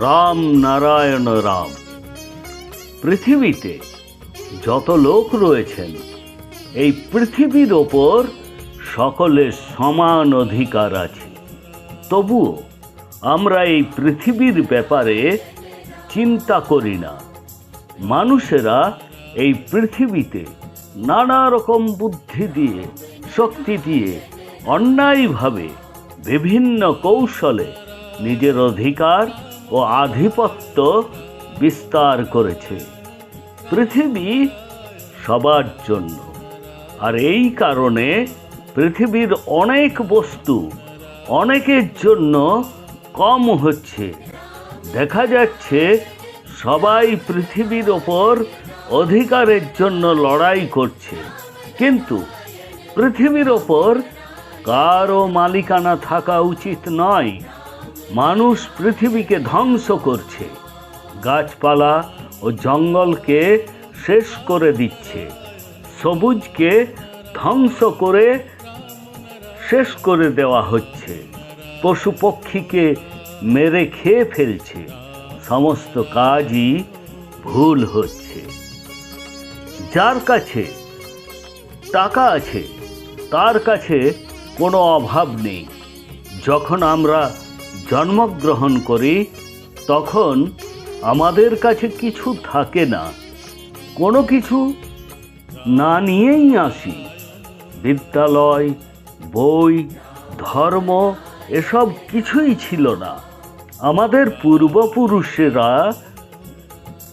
রাম নারায়ণ রাম। পৃথিবীতে যত লোক রয়েছেন, এই পৃথিবীর ওপর সকলের সমান অধিকার আছে। তবুও আমরা এই পৃথিবীর ব্যাপারে চিন্তা করি না। মানুষেরা এই পৃথিবীতে নানা রকম বুদ্ধি দিয়ে, শক্তি দিয়ে, অন্যায়ভাবে বিভিন্ন কৌশলে নিজের অধিকার ও আধিপত্য বিস্তার করেছে। পৃথিবী সবার জন্য, আর এই কারণে পৃথিবীর অনেক বস্তু অনেকের জন্য কম হচ্ছে। দেখা যাচ্ছে সবাই পৃথিবীর ওপর অধিকারের জন্য লড়াই করছে, কিন্তু পৃথিবীর ওপর কারও মালিকানা থাকা উচিত নয়। মানুষ পৃথিবীকে ধ্বংস করছে, গাছপালা ও জঙ্গলকে শেষ করে দিচ্ছে, সবুজকে ধ্বংস করে শেষ করে দেওয়া হচ্ছে, পশু পক্ষীকে মেরে খেয়ে ফেলছে। সমস্ত কাজই ভুল হচ্ছে। যার কাছে টাকা আছে তার কাছে কোনো অভাব নেই। যখন আমরা জন্মগ্রহণ করি তখন আমাদের কাছে কিছু থাকে না, কোনো কিছু না নিয়েই আসি। বিদ্যালয়, বই, ধর্ম এসব কিছুই ছিল না। আমাদের পূর্বপুরুষেরা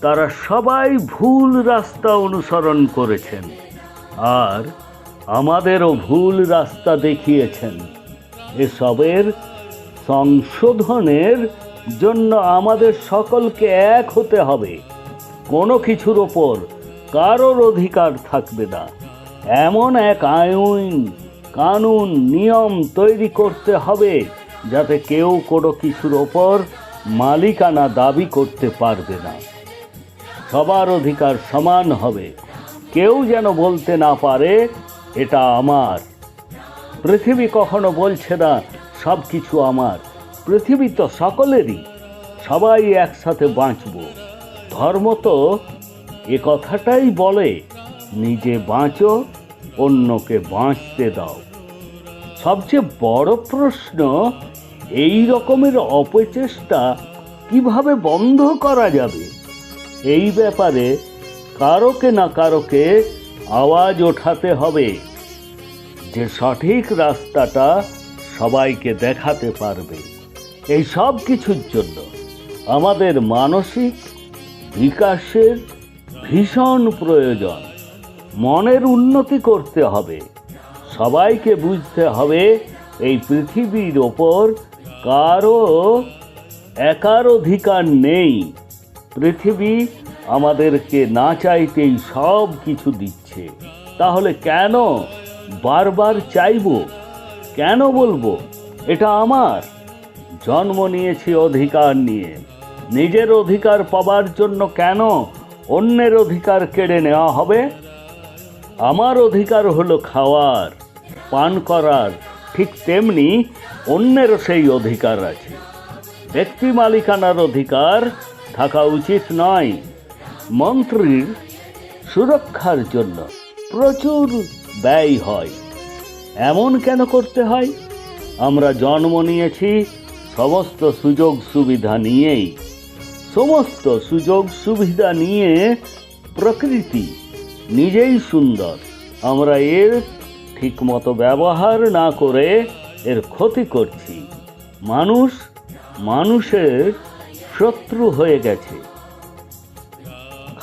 তারা সবাই ভুল রাস্তা অনুসরণ করেছেন, আর আমাদেরও ভুল রাস্তা দেখিয়েছেন। এসবের সংশোধনের জন্য আমাদের সকলকে এক হতে হবে। কোনো কিছুর ওপর কারোর অধিকার থাকবে না, এমন এক আইন কানুন নিয়ম তৈরি করতে হবে যাতে কেউ কোনো কিছুর ওপর মালিকানা দাবি করতে পারবে না। সবার অধিকার সমান হবে, কেউ যেন বলতে না পারে এটা আমার। পৃথিবী কখনো বলছে না সব কিছু আমার। পৃথিবী তো সকলেরই, সবাই একসাথে বাঁচব। ধর্ম তো এ কথাটাই বলে, নিজে বাঁচো, অন্যকে বাঁচতে দাও। সবচেয়ে বড় প্রশ্ন, এই রকমের অপচেষ্টা কিভাবে বন্ধ করা যাবে? এই ব্যাপারে কারোকে না কারোকে আওয়াজ ওঠাতে হবে, যে সঠিক রাস্তাটা সবাইকে দেখাতে পারবে। এই সব কিছুর জন্য আমাদের মানসিক বিকাশের ভীষণ প্রয়োজন। মনের উন্নতি করতে হবে। সবাইকে বুঝতে হবে এই পৃথিবীর ওপর কারো একার অধিকার নেই। পৃথিবী আমাদেরকে না চাইতেই সব কিছু দিচ্ছে। তাহলে কেন বারবার চাইব? কেন বলবো এটা আমার? জন্ম নিয়েছি অধিকার নিয়ে, নিজের অধিকার পাবার জন্য কেন অন্যের অধিকার কেড়ে নেওয়া হবে? আমার অধিকার হলো খাওয়ার, পান করার, ঠিক তেমনি অন্যেরও সেই অধিকার আছে। ব্যক্তি মালিকানার অধিকার থাকা উচিত নয়। মন্ত্রীর সুরক্ষার জন্য প্রচুর ব্যয় হয়। এমন কেন করতে হয়? আমরা জন্ম নিয়েছি সমস্ত সুযোগ সুবিধা নিয়েই। সমস্ত সুযোগ সুবিধা নিয়ে প্রকৃতি নিজেই সুন্দর। আমরা এর ঠিকমতো ব্যবহার না করে এর ক্ষতি করছি। মানুষ মানুষের শত্রু হয়ে গেছে।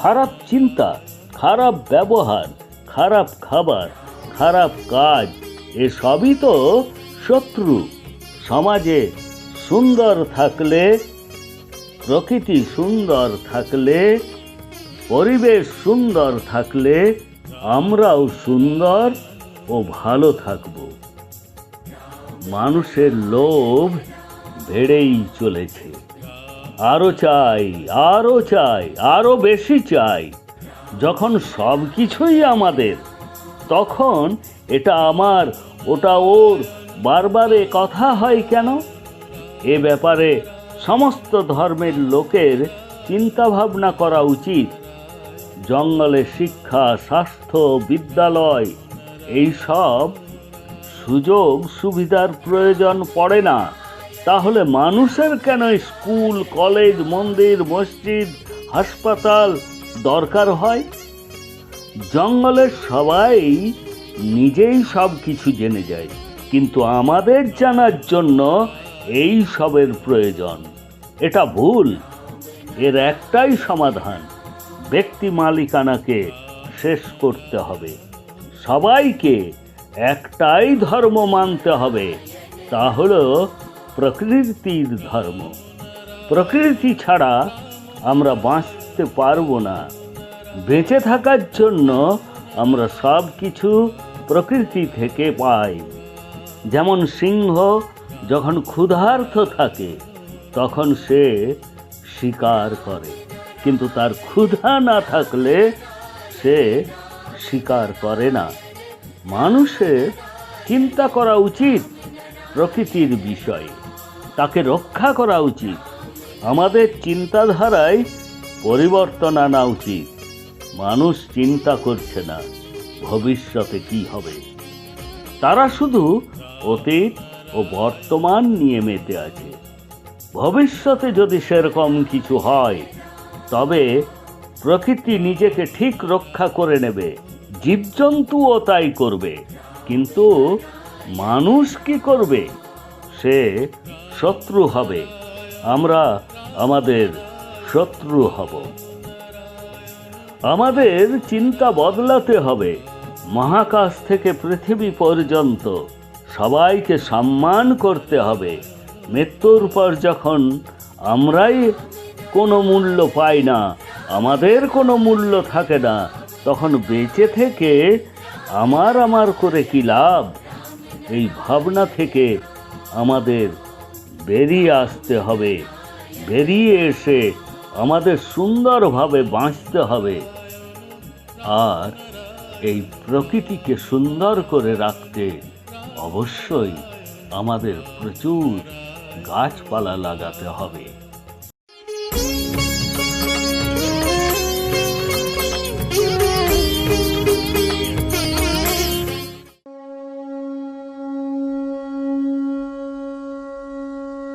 খারাপ চিন্তা, খারাপ ব্যবহার, খারাপ খাবার, খারাপ কাজ এসবই তো শত্রু। সমাজে সুন্দর থাকলে, প্রকৃতি সুন্দর থাকলে, পরিবেশ সুন্দর থাকলে আমরাও সুন্দর ও ভালো থাকব। মানুষের লোভ বেড়েই চলেছে। আরো চাই, আরো চাই, আরো বেশি চাই। যখন সব কিছুই আমাদের, তখন এটা আমার, ওটা ওর, বারবার এ কথা হয় কেন? এ ব্যাপারে সমস্ত ধর্মের লোকের চিন্তা ভাবনা করা উচিত। জঙ্গলে শিক্ষা, স্বাস্থ্য, বিদ্যালয় এইসব সুযোগ সুবিধার প্রয়োজন পড়ে না, তাহলে মানুষের কেন স্কুল, কলেজ, মন্দির, মসজিদ, হাসপাতাল দরকার হয়? জঙ্গলের সবাই নিজেই সব কিছু জেনে যায়, কিন্তু আমাদের জানার জন্য এই সবের প্রয়োজন। এটা ভুল। এর একটাই সমাধান, ব্যক্তি মালিকানাকে শেষ করতে হবে। সবাইকে একটাই ধর্ম মানতে হবে, তা হলো প্রকৃতির ধর্ম। প্রকৃতি ছাড়া আমরা বাঁচতে পারবো না। বেঁচে থাকার জন্য আমরা সব কিছু প্রকৃতি থেকে পাই। যেমন সিংহ যখন ক্ষুধার্ত থাকে তখন সে শিকার করে, কিন্তু তার ক্ষুধা না থাকলে সে শিকার করে না। মানুষের চিন্তা করা উচিত প্রকৃতির বিষয়ে, তাকে রক্ষা করা উচিত। আমাদের চিন্তাধারায় পরিবর্তন আনা উচিত। মানুষ চিন্তা করছে না ভবিষ্যতে কি হবে, তারা শুধু অতীত ও বর্তমান নিয়ে মেতে আছে। ভবিষ্যতে যদি সেরকম কিছু হয় তবে প্রকৃতি নিজেকে ঠিক রক্ষা করে নেবে, জীবজন্তুও তাই করবে। কিন্তু মানুষ কি করবে? সে শত্রু হবে। আমরা আমাদের শত্রু হব। আমাদের চিন্তা বদলাতে হবে। মহাকাশ থেকে পৃথিবী পর্যন্ত সবাইকে সম্মান করতে হবে। মৃত্যুর পর যখন আমরাই কোনো মূল্য পাই না, আমাদের কোনো মূল্য থাকে না, তখন বেঁচে থেকে আমার করে কি লাভ? এই ভাবনা থেকে আমাদের বেরিয়ে আসতে হবে। বেরিয়ে এসে আমাদের সুন্দরভাবে বাঁচতে হবে। আর এই প্রকৃতিকে সুন্দর করে রাখতে অবশ্যই আমাদের প্রচুর গাছপালা লাগাতে হবে।